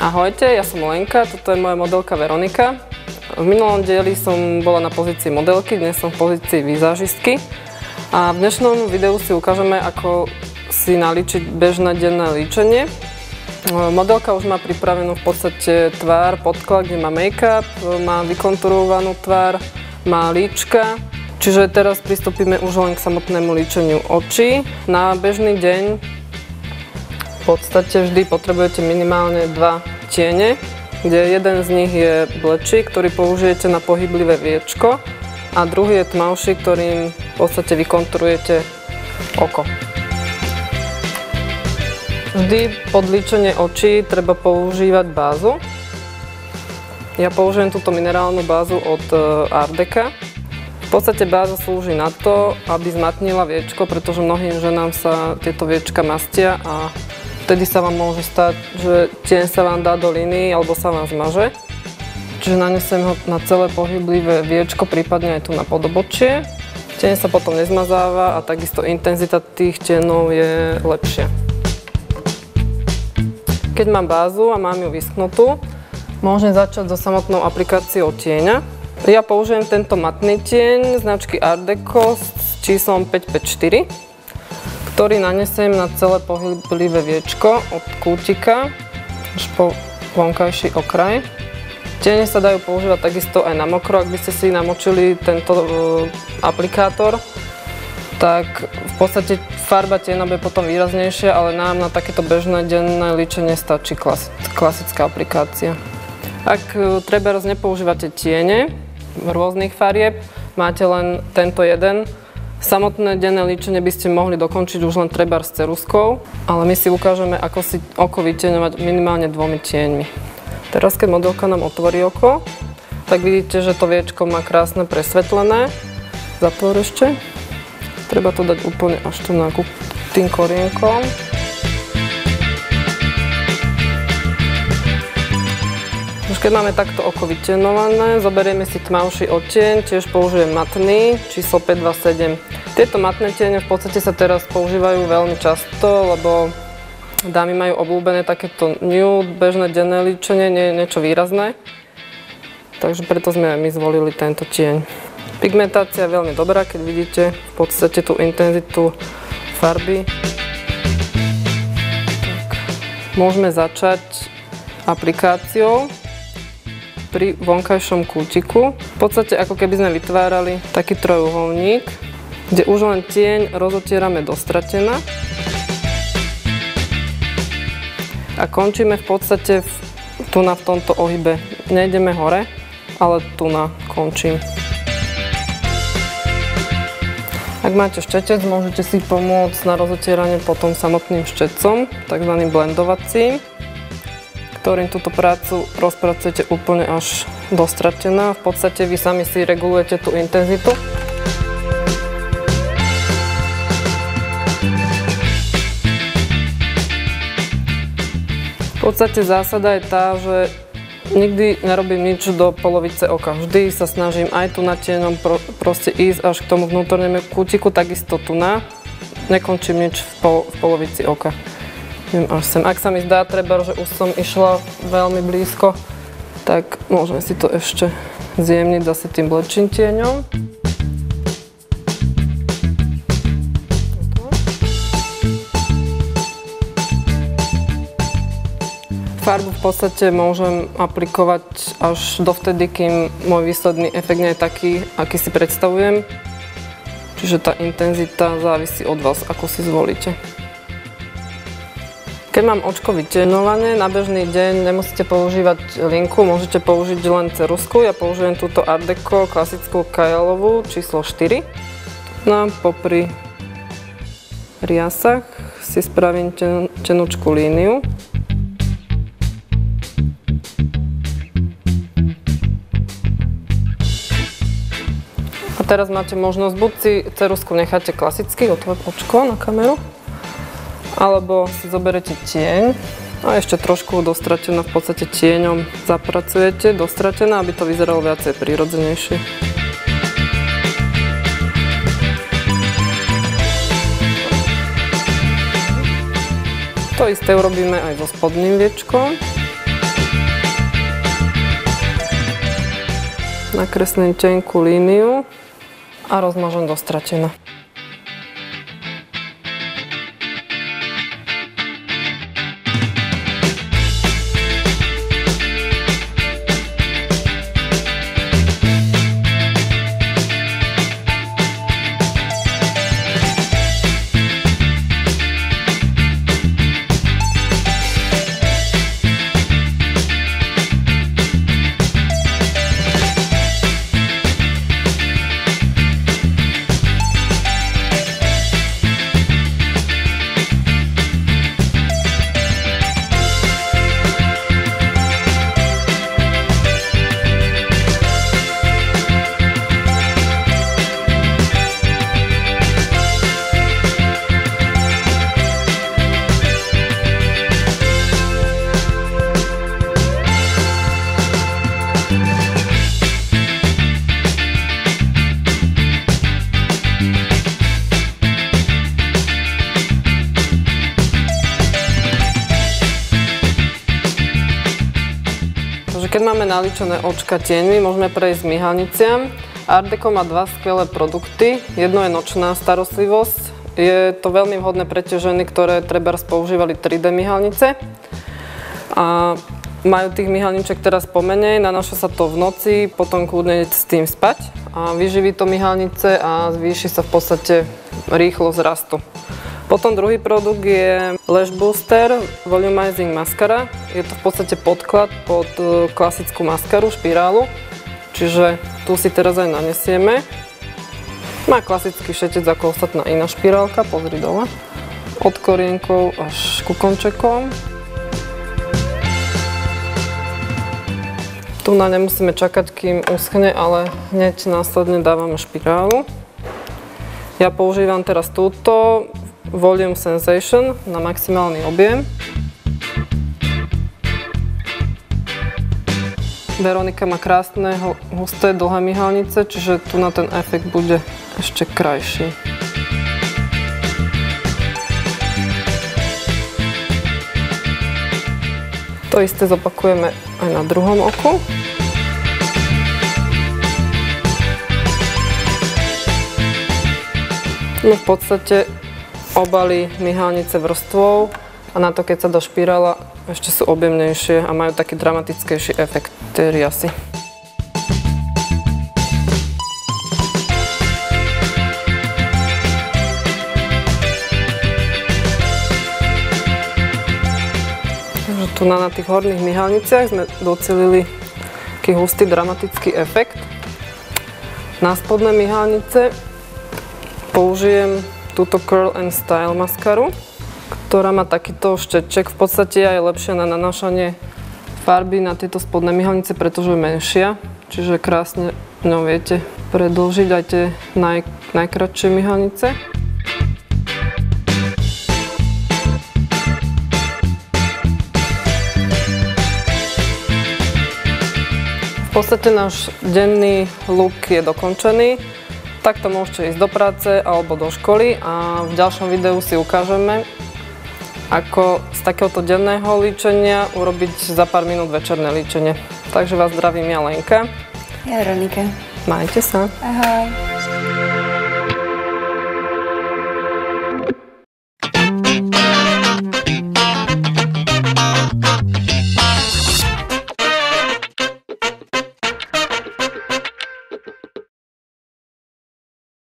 Ahojte, ja som Lenka, toto je moja modelka Veronika. V minulom dieli som bola na pozícii modelky, dnes som v pozícii vizážistky. A v dnešnom videu si ukážeme, ako si nalíčiť bežné denné líčenie. Modelka už má pripravenú v podstate tvár, podklad, kde má make-up, má vykonturovanú tvár, má líčka. Čiže teraz pristúpime už len k samotnému líčeniu očí. Na bežný deň v podstate vždy potrebujete minimálne 2 tiene, kde jeden z nich je bledší, ktorý použijete na pohyblivé viečko a druhý je tmavší, ktorým v podstate vykonturujete oko. Vždy pod líčenie očí treba používať bázu. Ja použijem túto minerálnu bázu od Ardeka. V podstate báza slúži na to, aby zmatnila viečko, pretože mnohým ženám sa tieto viečka mastia a vtedy sa vám môže stať, že tieň sa vám dá do línií alebo sa vám zmaže. Čiže nanesem ho na celé pohyblivé viečko, prípadne aj tu na podobočie. Tieň sa potom nezmazáva a takisto intenzita tých tieňov je lepšia. Keď mám bázu a mám ju vyschnutú, môžem začať so samotnou aplikáciou tieňa. Ja použijem tento matný tieň značky Ardeko s číslom 554. Ktorý nanesem na celé pohyblivé viečko od kútika až po vonkajší okraj. Tiene sa dajú používať takisto aj na mokro, ak by ste si namočili tento aplikátor, tak v podstate farba tieňa bude potom výraznejšia, ale nám na takéto bežné denné líčenie stačí klasická aplikácia. Ak trebárs nepoužívate tiene rôznych farieb, máte len tento jeden, samotné denné líčenie by ste mohli dokončiť už len trebárs s ceruzkou, ale my si ukážeme, ako si oko vytieňovať minimálne 2 tieňmi. Teraz, keď modelka nám otvorí oko, tak vidíte, že to viečko má krásne presvetlené. Zatvor ešte. Treba to dať úplne až tu na tým korienkom. Už keď máme takto oko vytieňované, zoberieme si tmavší odtieň, tiež použijem matný, číslo 527. Tieto matné tiene v podstate sa teraz používajú veľmi často, lebo dámy majú obľúbené takéto nude, bežné denné líčenie, nie je niečo výrazné. Takže preto sme my zvolili tento tieň. Pigmentácia je veľmi dobrá, keď vidíte v podstate tú intenzitu farby. Tak. Môžeme začať aplikáciou pri vonkajšom kútiku. V podstate ako keby sme vytvárali taký trojuholník, kde už len tieň rozotierame do stratená. A končíme v podstate tu v tomto ohybe. Nejdeme hore, ale tu končím. Ak máte štetec, môžete si pomôcť na rozotieranie potom samotným štetcom, takzvaným blendovacím, ktorým túto prácu rozpracujete úplne až do stratená. V podstate vy sami si regulujete tú intenzitu. V podstate zásada je tá, že nikdy nerobím nič do polovice oka. Vždy sa snažím aj tu na tieňom proste ísť až k tomu vnútornému kútiku, takisto tu nekončím nič v polovici oka. Ak sa mi zdá, že už som išla veľmi blízko, tak môžeme si to ešte zjemniť zase tým bledším tieňom. Farbu v podstate môžem aplikovať až dovtedy, kým môj výsledný efekt nie je taký, aký si predstavujem. Čiže tá intenzita závisí od vás, ako si zvolíte. Keď mám očko vytieňované, na bežný deň nemusíte používať linku, môžete použiť len ceruzku. Ja použijem túto Ardeko klasickú kajalovú číslo 4. No a popri riasach si spravím tenúčku líniu. A teraz máte možnosť, buď si ceruzku necháte klasicky, otvor očko na kameru, alebo si zoberete tieň a ešte trošku dostratená, v podstate tieňom zapracujete dostratená, aby to vyzeralo viacej prirodzenejšie. To isté urobíme aj so spodným viečkom. nakreslím tenkú líniu a rozmažem do stratena. Keď máme naličené očka tieňmi, môžeme prejsť k myhalniciam. Art Deco má dva skvelé produkty. Jedno je nočná starostlivosť. Je to veľmi vhodné pre tie ženy, ktoré trebárs používali 3D myhalnice. A majú tých myhalniček teraz pomenej, nanáša sa to v noci, potom kľudne s tým spať. A vyživí to myhalnice a zvýši sa v podstate rýchlosť rastu. Potom druhý produkt je Lash Booster Volumizing Mascara. Je to v podstate podklad pod klasickú maskaru, špirálu. Čiže tu si teraz aj nanesieme. Má klasický šetec ako ostatná iná špirálka, pozri dole. Od korienkov až ku končekom. Tu na nemusíme čakať, kým uschne, ale hneď následne dávame špirálu. Ja používam teraz túto Volume Sensation na maximálny objem. Veronika má krásne, husté, dlhé myhalnice, čiže tu na ten efekt bude ešte krajší. To isté zopakujeme aj na druhom oku. No v podstate obaly myhalnice vrstvou a na to, keď sa do špirála, ešte sú objemnejšie a majú taký dramatickejší efekt tej riasy. Takže tu na tých horných myhalniciach sme docelili taký hustý dramatický efekt. Na spodné myhalnice použijem túto Curl and Style maskaru, ktorá má takýto šteček. V podstate je lepšia na nanášanie farby na tieto spodné myhalnice, pretože je menšia. Čiže krásne ňou viete predĺžiť aj tie najkratšie myhalnice. V podstate náš denný look je dokončený. Takto môžete ísť do práce alebo do školy a v ďalšom videu si ukážeme, ako z takéhoto denného líčenia urobiť za pár minút večerné líčenie. Takže vás zdravím ja, Lenka. Ja, Veronika. Majte sa. Ahoj.